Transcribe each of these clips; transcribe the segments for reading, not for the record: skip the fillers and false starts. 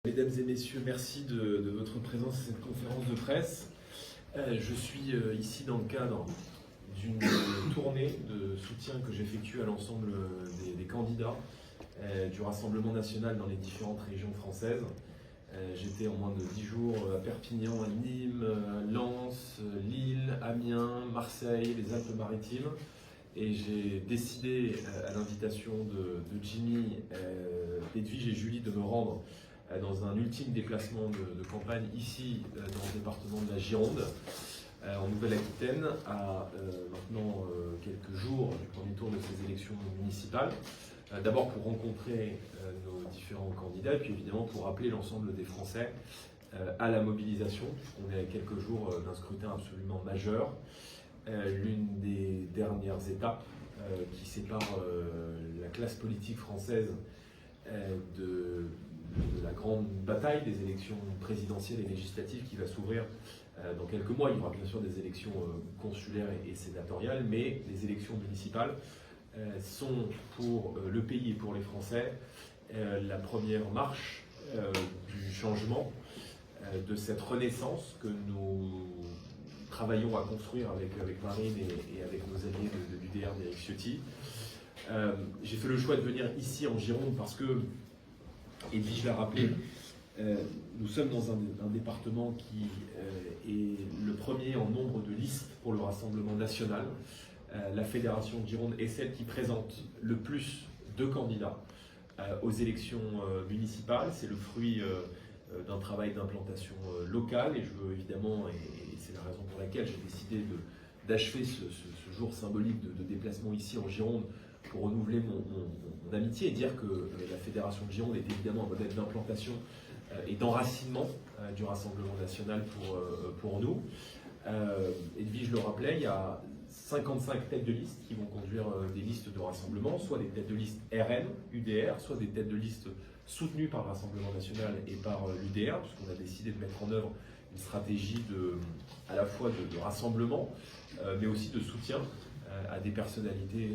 Mesdames et messieurs, merci de votre présence à cette conférence de presse. Je suis ici dans le cadre d'une tournée de soutien que j'effectue à l'ensemble des candidats du Rassemblement national dans les différentes régions françaises. J'étais en moins de 10 jours à Perpignan, à Nîmes, Lens, Lille, Amiens, Marseille, les Alpes-Maritimes. Et j'ai décidé, à l'invitation de Jimmy, Edwige et Julie, de me rendre dans un ultime déplacement de campagne ici dans le département de la Gironde, en Nouvelle-Aquitaine, à maintenant quelques jours du premier tour de ces élections municipales. D'abord pour rencontrer nos différents candidats, et puis évidemment pour rappeler l'ensemble des Français à la mobilisation, puisqu'on est à quelques jours d'un scrutin absolument majeur, l'une des dernières étapes qui sépare la classe politique française de la grande bataille des élections présidentielles et législatives qui va s'ouvrir dans quelques mois. Il y aura bien sûr des élections consulaires et sénatoriales, mais les élections municipales sont pour le pays et pour les Français la première marche du changement, de cette renaissance que nous travaillons à construire avec Marine et avec nos alliés de l'UDR d'Éric Ciotti. J'ai fait le choix de venir ici en Gironde parce que, Edwige l'a rappelé, nous sommes dans un département qui est le premier en nombre de listes pour le Rassemblement national. La Fédération de Gironde est celle qui présente le plus de candidats aux élections municipales. C'est le fruit d'un travail d'implantation locale, et je veux évidemment, et c'est la raison pour laquelle j'ai décidé d'achever ce jour symbolique de déplacement ici en Gironde, pour renouveler mon amitié et dire que la Fédération de Gironde est évidemment un modèle d'implantation et d'enracinement du Rassemblement national pour nous. Edwige le rappelait, il y a 55 têtes de liste qui vont conduire des listes de rassemblement, soit des têtes de liste RN, UDR, soit des têtes de liste soutenues par le Rassemblement national et par l'UDR, puisqu'on a décidé de mettre en œuvre une stratégie à la fois de rassemblement, mais aussi de soutien à des personnalités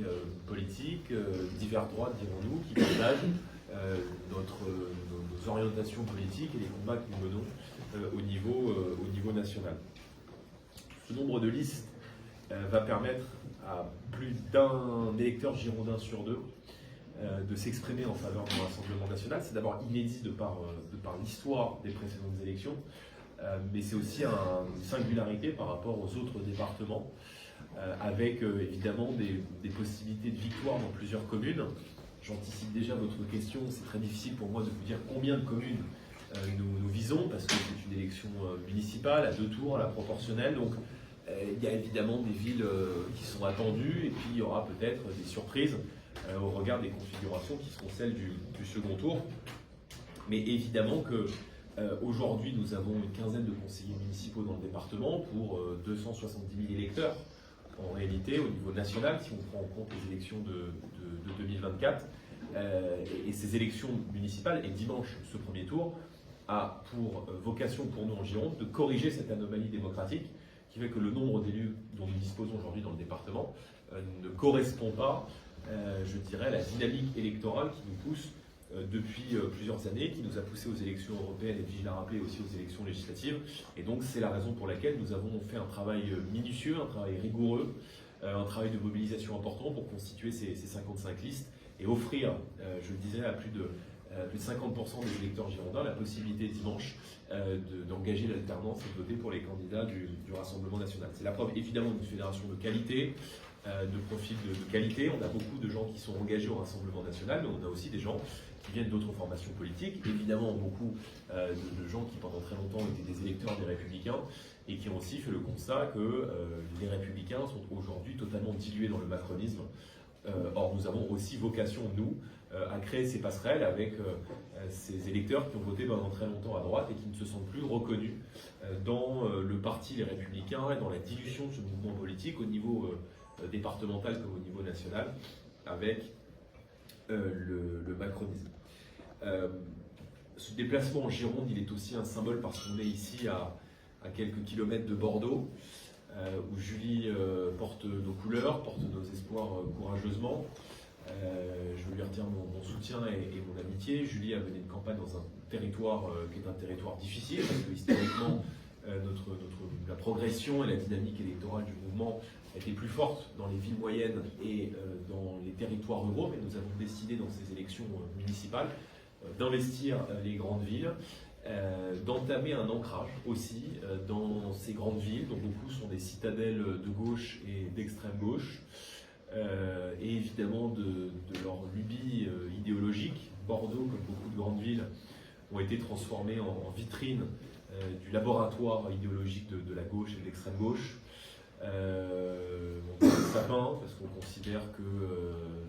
politiques, divers droites, dirons-nous, qui partagent nos orientations politiques et les combats que nous menons au niveau national. Ce nombre de listes va permettre à plus d'un électeur girondin sur deux de s'exprimer en faveur du Rassemblement national. C'est d'abord inédit de par l'histoire des précédentes élections, mais c'est aussi une singularité par rapport aux autres départements, avec évidemment des possibilités de victoire dans plusieurs communes. J'anticipe déjà votre question, c'est très difficile pour moi de vous dire combien de communes nous visons, parce que c'est une élection municipale à 2 tours, à la proportionnelle, donc il y a évidemment des villes qui sont attendues, et puis il y aura peut-être des surprises au regard des configurations qui seront celles du second tour. Mais évidemment que aujourd'hui nous avons une quinzaine de conseillers municipaux dans le département pour 270 000 électeurs. En réalité, au niveau national, si on prend en compte les élections de 2024, et ces élections municipales, et dimanche, ce premier tour, a pour vocation pour nous en Gironde de corriger cette anomalie démocratique qui fait que le nombre d'élus dont nous disposons aujourd'hui dans le département ne correspond pas, je dirais, à la dynamique électorale qui nous pousse depuis plusieurs années, qui nous a poussé aux élections européennes et, Edwige l'a rappelé, aussi aux élections législatives. Et donc c'est la raison pour laquelle nous avons fait un travail minutieux, un travail rigoureux, un travail de mobilisation important pour constituer ces 55 listes et offrir, je le disais, à plus de 50% des électeurs girondins la possibilité dimanche d'engager l'alternance et de voter pour les candidats du Rassemblement national. C'est la preuve évidemment d'une fédération de qualité, de profil de qualité. On a beaucoup de gens qui sont engagés au Rassemblement national, mais on a aussi des gens qui viennent d'autres formations politiques. Évidemment, beaucoup de gens qui pendant très longtemps étaient des électeurs des Républicains et qui ont aussi fait le constat que les Républicains sont aujourd'hui totalement dilués dans le macronisme. Or, nous avons aussi vocation, nous, à créer ces passerelles avec ces électeurs qui ont voté pendant très longtemps à droite et qui ne se sentent plus reconnus dans le parti Les Républicains et dans la dilution de ce mouvement politique au niveau départemental comme au niveau national avec le macronisme. Ce déplacement en Gironde, il est aussi un symbole parce qu'on est ici à quelques kilomètres de Bordeaux, où Julie porte nos couleurs, porte nos espoirs courageusement. Je veux lui redire mon soutien et mon amitié. Julie a mené une campagne dans un territoire qui est un territoire difficile, parce que historiquement, la progression et la dynamique électorale du mouvement était plus forte dans les villes moyennes et dans les territoires ruraux, mais nous avons décidé dans ces élections municipales d'investir les grandes villes, d'entamer un ancrage aussi dans ces grandes villes, dont beaucoup sont des citadelles de gauche et d'extrême gauche, et évidemment de leur lubie idéologique. Bordeaux, comme beaucoup de grandes villes, ont été transformées en vitrine du laboratoire idéologique de la gauche et de l'extrême gauche. On parle de sapin parce qu'on considère que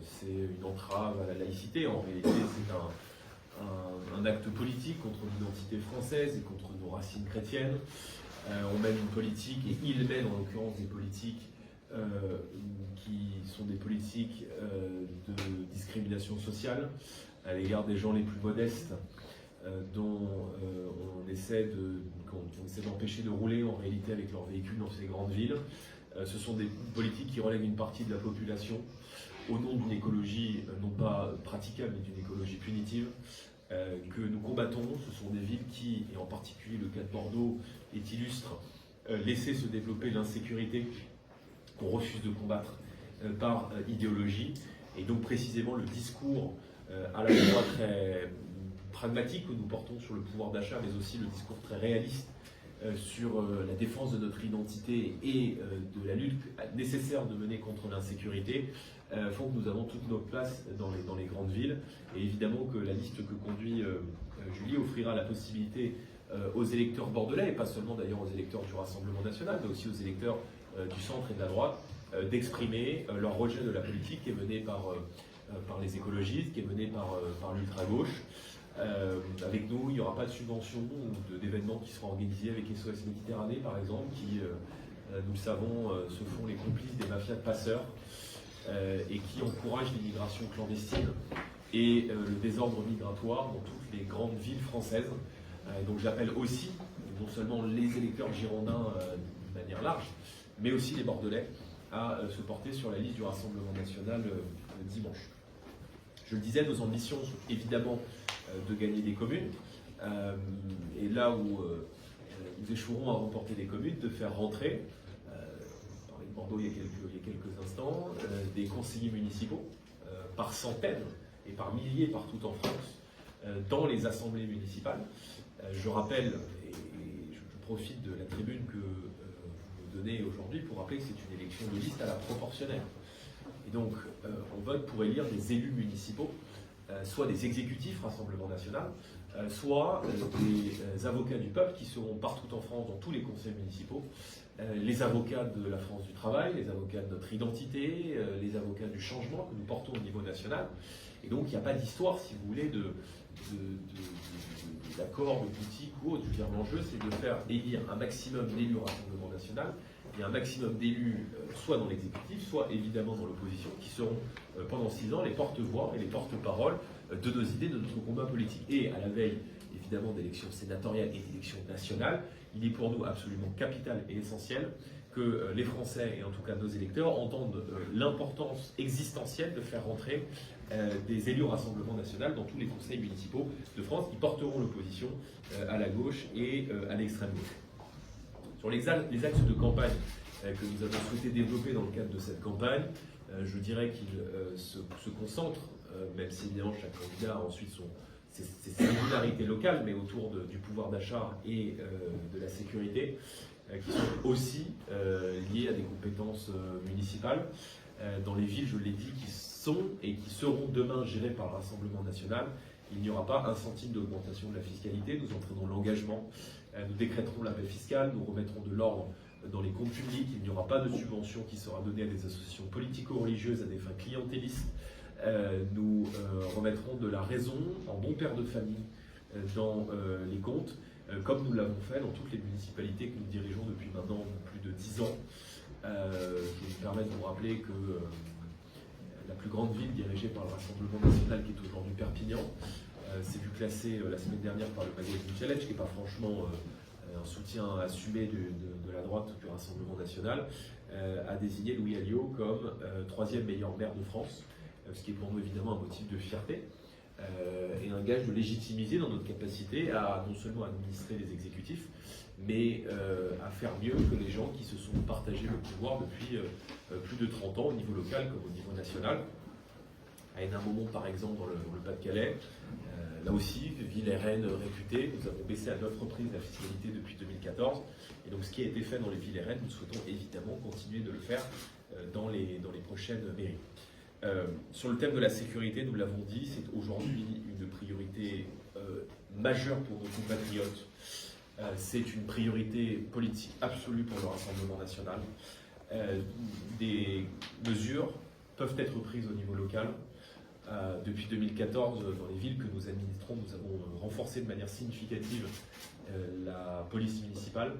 c'est une entrave à la laïcité. En réalité, c'est un acte politique contre l'identité française et contre nos racines chrétiennes. On mène une politique, et il mène en l'occurrence des politiques qui sont des politiques de discrimination sociale à l'égard des gens les plus modestes, dont on essaie d'empêcher de rouler en réalité avec leurs véhicules dans ces grandes villes. Ce sont des politiques qui relèguent une partie de la population au nom d'une écologie non pas praticable mais d'une écologie punitive que nous combattons. Ce sont des villes qui, et en particulier le cas de Bordeaux est illustre, laissaient se développer l'insécurité qu'on refuse de combattre par idéologie. Et donc précisément le discours à la fois très pragmatique que nous portons sur le pouvoir d'achat, mais aussi le discours très réaliste sur la défense de notre identité et de la lutte nécessaire de mener contre l'insécurité, font que nous avons toute notre place dans les grandes villes. Et évidemment que la liste que conduit Julie offrira la possibilité aux électeurs bordelais, et pas seulement d'ailleurs aux électeurs du Rassemblement national, mais aussi aux électeurs du centre et de la droite, d'exprimer leur rejet de la politique qui est menée par les écologistes, qui est menée par l'ultra-gauche. Avec nous, il n'y aura pas de subvention ou d'événements qui seront organisés avec SOS Méditerranée, par exemple, qui, nous le savons, se font les complices des mafias de passeurs et qui encouragent l'immigration clandestine et le désordre migratoire dans toutes les grandes villes françaises. Donc j'appelle aussi, non seulement les électeurs girondins de manière large, mais aussi les Bordelais, à se porter sur la liste du Rassemblement national dimanche. Je le disais, nos ambitions sont évidemment de gagner des communes, et là où nous échouerons à remporter des communes, de faire rentrer, on parlait de Bordeaux il y a quelques instants, des conseillers municipaux par centaines et par milliers partout en France, dans les assemblées municipales. Je rappelle, et je profite de la tribune que vous me donnez aujourd'hui pour rappeler que c'est une élection de liste à la proportionnelle. Et donc, on vote pour élire des élus municipaux, soit des exécutifs Rassemblement national, soit des avocats du peuple qui seront partout en France dans tous les conseils municipaux, les avocats de la France du travail, les avocats de notre identité, les avocats du changement que nous portons au niveau national. Et donc il n'y a pas d'histoire, si vous voulez, d'accord, de politique ou autre. Je veux dire, l'enjeu, c'est de faire élire un maximum d'élus au Rassemblement national et un maximum d'élus, soit dans l'exécutif, soit évidemment dans l'opposition, qui seront pendant 6 ans les porte-voix et les porte-paroles de nos idées, de notre combat politique. Et à la veille, évidemment, d'élections sénatoriales et d'élections nationales, il est pour nous absolument capital et essentiel que les Français, et en tout cas nos électeurs, entendent l'importance existentielle de faire rentrer des élus au Rassemblement national dans tous les conseils municipaux de France qui porteront l'opposition à la gauche et à l'extrême gauche. Sur les axes de campagne que nous avons souhaité développer dans le cadre de cette campagne, je dirais qu'il se concentre, même si évidemment chaque candidat a ensuite ses singularités locales, mais autour du pouvoir d'achat et de la sécurité, qui sont aussi liées à des compétences municipales. Dans les villes, je l'ai dit, qui sont et qui seront demain gérées par le Rassemblement national, il n'y aura pas un centime d'augmentation de la fiscalité. Nous entraînons l'engagement, nous décréterons la paix fiscale, nous remettrons de l'ordre dans les comptes publics, il n'y aura pas de subvention qui sera donnée à des associations politico-religieuses à des fins clientélistes. Nous remettrons de la raison en bon père de famille dans les comptes, comme nous l'avons fait dans toutes les municipalités que nous dirigeons depuis maintenant plus de 10 ans. Je me permets de vous rappeler que la plus grande ville dirigée par le Rassemblement national, qui est aujourd'hui Perpignan, s'est vue classée la semaine dernière par le magazine Challenge, qui n'est pas franchement un soutien assumé de la droite du Rassemblement national, a désigné Louis Alliot comme 3e meilleur maire de France, ce qui est pour nous évidemment un motif de fierté et un gage de légitimité dans notre capacité à non seulement administrer les exécutifs, mais à faire mieux que les gens qui se sont partagés le pouvoir depuis plus de 30 ans au niveau local comme au niveau national. À Hénin-Beaumont, par exemple, dans le Pas-de-Calais, là aussi, ville et reine réputée, nous avons baissé à 9 reprises la fiscalité depuis 2014. Et donc, ce qui a été fait dans les villes et reines, nous souhaitons évidemment continuer de le faire dans les prochaines mairies. Sur le thème de la sécurité, nous l'avons dit, c'est aujourd'hui une priorité majeure pour nos compatriotes. C'est une priorité politique absolue pour le Rassemblement national. Des mesures peuvent être prises au niveau local. Depuis 2014, dans les villes que nous administrons, nous avons renforcé de manière significative la police municipale.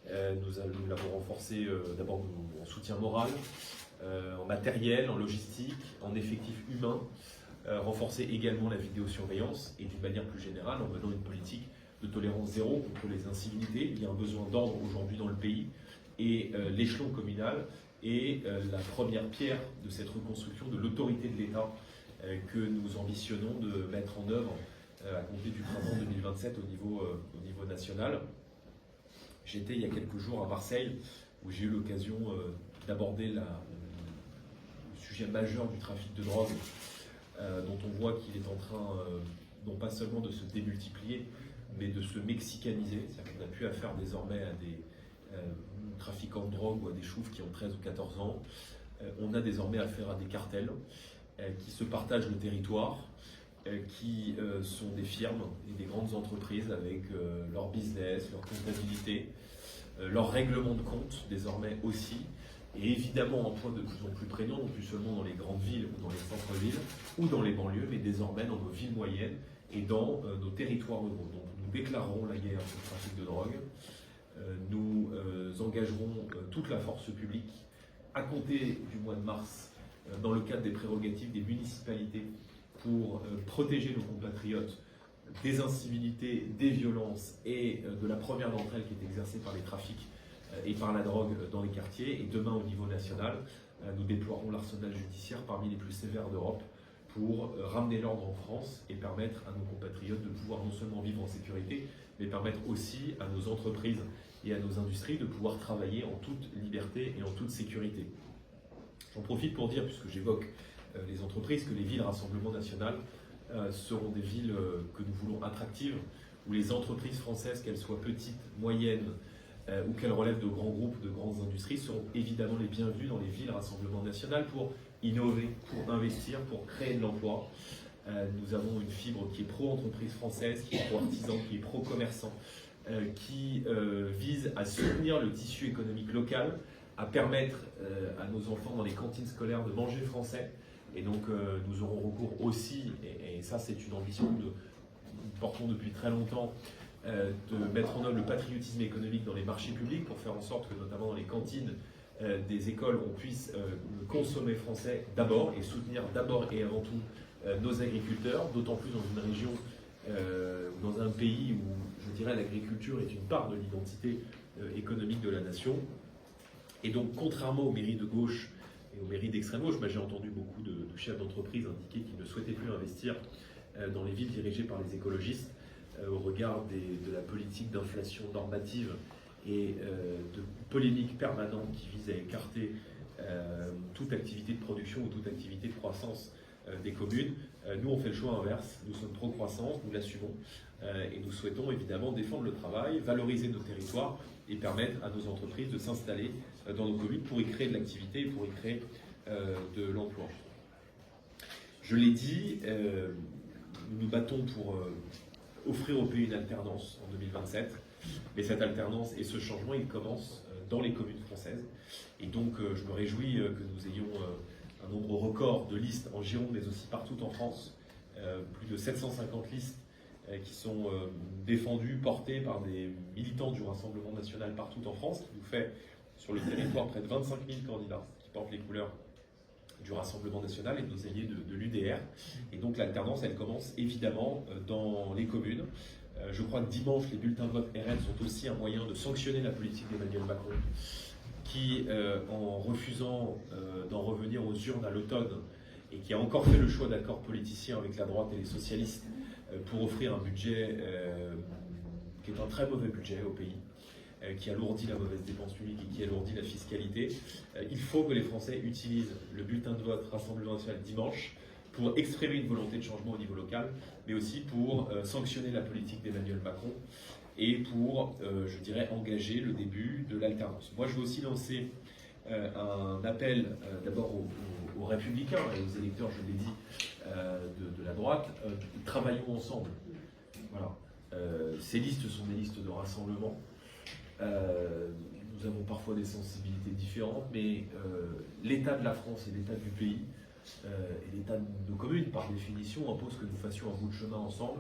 Nous l'avons renforcée d'abord en soutien moral, en matériel, en logistique, en effectifs humains, renforcer également la vidéosurveillance et d'une manière plus générale en menant une politique de tolérance zéro contre les incivilités. Il y a un besoin d'ordre aujourd'hui dans le pays et l'échelon communal est la première pierre de cette reconstruction de l'autorité de l'État que nous ambitionnons de mettre en œuvre à compter du printemps 2027 au niveau national. J'étais il y a quelques jours à Marseille où j'ai eu l'occasion d'aborder le sujet majeur du trafic de drogue dont on voit qu'il est en train non pas seulement de se démultiplier mais de se mexicaniser. C'est-à-dire qu'on a plus affaire désormais à des trafiquants de drogue ou à des choufs qui ont 13 ou 14 ans. On a désormais affaire à des cartels qui se partagent le territoire, qui sont des firmes et des grandes entreprises avec leur business, leur comptabilité, leur règlement de compte désormais aussi, et évidemment un point de plus en plus prégnant, non plus seulement dans les grandes villes ou dans les centres-villes ou dans les banlieues, mais désormais dans nos villes moyennes et dans nos territoires ruraux. Donc nous déclarerons la guerre sur le trafic de drogue, nous engagerons toute la force publique à compter du mois de mars dans le cadre des prérogatives des municipalités pour protéger nos compatriotes des incivilités, des violences et de la première d'entre elles qui est exercée par les trafics et par la drogue dans les quartiers. Et demain, au niveau national, nous déploierons l'arsenal judiciaire parmi les plus sévères d'Europe pour ramener l'ordre en France et permettre à nos compatriotes de pouvoir non seulement vivre en sécurité, mais permettre aussi à nos entreprises et à nos industries de pouvoir travailler en toute liberté et en toute sécurité. J'en profite pour dire, puisque j'évoque les entreprises, que les villes Rassemblement national seront des villes que nous voulons attractives, où les entreprises françaises, qu'elles soient petites, moyennes ou qu'elles relèvent de grands groupes, de grandes industries, seront évidemment les bienvenues dans les villes Rassemblement national pour innover, pour investir, pour créer de l'emploi. Nous avons une fibre qui est pro-entreprise française, qui est pro-artisan, qui est pro-commerçant, qui vise à soutenir le tissu économique local, à permettre à nos enfants dans les cantines scolaires de manger français. Et donc nous aurons recours aussi, et ça c'est une ambition que nous portons depuis très longtemps, de mettre en œuvre le patriotisme économique dans les marchés publics pour faire en sorte que notamment dans les cantines des écoles on puisse consommer français d'abord et soutenir d'abord et avant tout nos agriculteurs, d'autant plus dans une région, dans un pays où je dirais l'agriculture est une part de l'identité économique de la nation. Et donc, contrairement aux mairies de gauche et aux mairies d'extrême gauche, j'ai entendu beaucoup de chefs d'entreprise indiquer qu'ils ne souhaitaient plus investir dans les villes dirigées par les écologistes au regard de la politique d'inflation normative et de polémiques permanentes qui visent à écarter toute activité de production ou toute activité de croissance des communes. Nous, on fait le choix inverse. Nous sommes pro-croissance, nous l'assumons et nous souhaitons évidemment défendre le travail, valoriser nos territoires et permettre à nos entreprises de s'installer dans nos communes pour y créer de l'activité et pour y créer de l'emploi. Je l'ai dit, nous nous battons pour offrir au pays une alternance en 2027, mais cette alternance et ce changement, il commence dans les communes françaises. Et donc, je me réjouis que nous ayons un nombre record de listes en Gironde, mais aussi partout en France, plus de 750 listes qui sont défendues, portées par des militants du Rassemblement national partout en France, qui nous fait sur le territoire près de 25 000 candidats qui portent les couleurs du Rassemblement national et de nos alliés de l'UDR. Et donc l'alternance, elle commence évidemment dans les communes. Je crois que dimanche, les bulletins de vote RN sont aussi un moyen de sanctionner la politique d'Emmanuel Macron, qui, en refusant d'en revenir aux urnes à l'automne et qui a encore fait le choix d'accords politiciens avec la droite et les socialistes pour offrir un budget qui est un très mauvais budget au pays, qui alourdit la mauvaise dépense publique et qui alourdit la fiscalité. Il faut que les Français utilisent le bulletin de vote Rassemblement national dimanche pour exprimer une volonté de changement au niveau local, mais aussi pour sanctionner la politique d'Emmanuel Macron et pour, je dirais, engager le début de l'alternance. Moi, je veux aussi lancer un appel d'abord aux républicains et aux électeurs, je l'ai dit, de la droite. Travaillons ensemble. Voilà. Ces listes sont des listes de rassemblement. Nous avons parfois des sensibilités différentes, mais l'état de la France et l'état du pays et l'état de nos communes, par définition, impose que nous fassions un bout de chemin ensemble.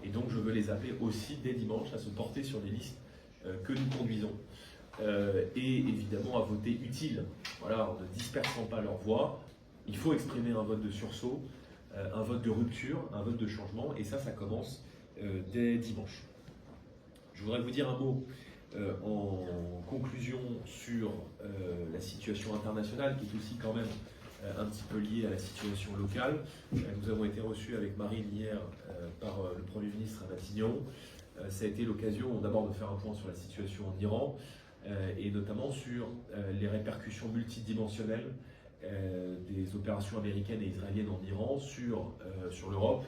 Et donc je veux les appeler aussi dès dimanche à se porter sur les listes que nous conduisons et évidemment à voter utile. Voilà, en ne dispersant pas leur voix. Il faut exprimer un vote de sursaut, un vote de rupture, un vote de changement, et ça commence dès dimanche. Je voudrais vous dire un mot en conclusion sur la situation internationale, qui est aussi quand même un petit peu liée à la situation locale. Nous avons été reçus avec Marine hier par le Premier ministre à Matignon. Ça a été l'occasion d'abord de faire un point sur la situation en Iran et notamment sur les répercussions multidimensionnelles des opérations américaines et israéliennes en Iran sur l'Europe,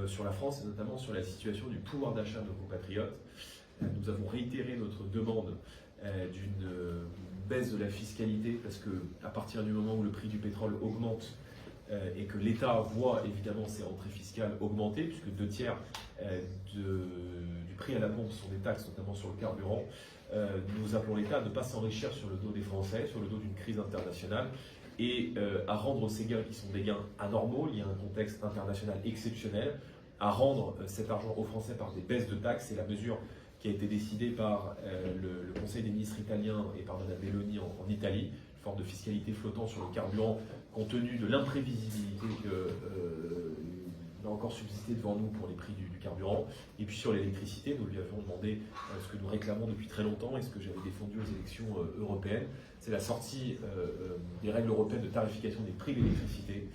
sur la France et notamment sur la situation du pouvoir d'achat de nos compatriotes. Nous avons réitéré notre demande d'une baisse de la fiscalité parce qu'à partir du moment où le prix du pétrole augmente et que l'État voit évidemment ses rentrées fiscales augmenter, puisque 2/3 du prix à la pompe sont des taxes, notamment sur le carburant, nous appelons l'État à ne pas s'enrichir sur le dos des Français, sur le dos d'une crise internationale, et à rendre ces gains qui sont des gains anormaux, liés à un contexte international exceptionnel, à rendre cet argent aux Français par des baisses de taxes. C'est la mesure qui a été décidée par le Conseil des ministres italien et par Mme Meloni en Italie, une forme de fiscalité flottant sur le carburant, compte tenu de l'imprévisibilité que va encore subsister devant nous pour les prix du carburant. Et puis sur l'électricité, nous lui avions demandé ce que nous réclamons depuis très longtemps et ce que j'avais défendu aux élections européennes, c'est la sortie des règles européennes de tarification des prix de l'électricité.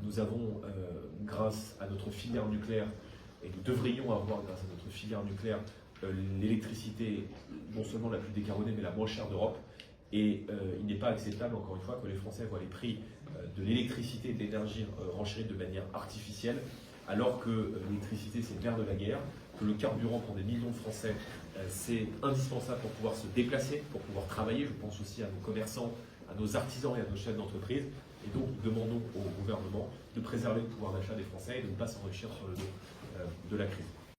Nous avons, grâce à notre filière nucléaire, et nous devrions avoir, grâce à notre filière nucléaire, l'électricité non seulement la plus décarbonée, mais la moins chère d'Europe. Et il n'est pas acceptable, encore une fois, que les Français voient les prix de l'électricité et de l'énergie renchérir de manière artificielle, alors que l'électricité, c'est le nerf de la guerre, que le carburant pour des millions de Français, c'est indispensable pour pouvoir se déplacer, pour pouvoir travailler. Je pense aussi à nos commerçants, à nos artisans et à nos chefs d'entreprise. Et donc, nous demandons au gouvernement de préserver le pouvoir d'achat des Français et de ne pas s'enrichir sur le dos de la crise.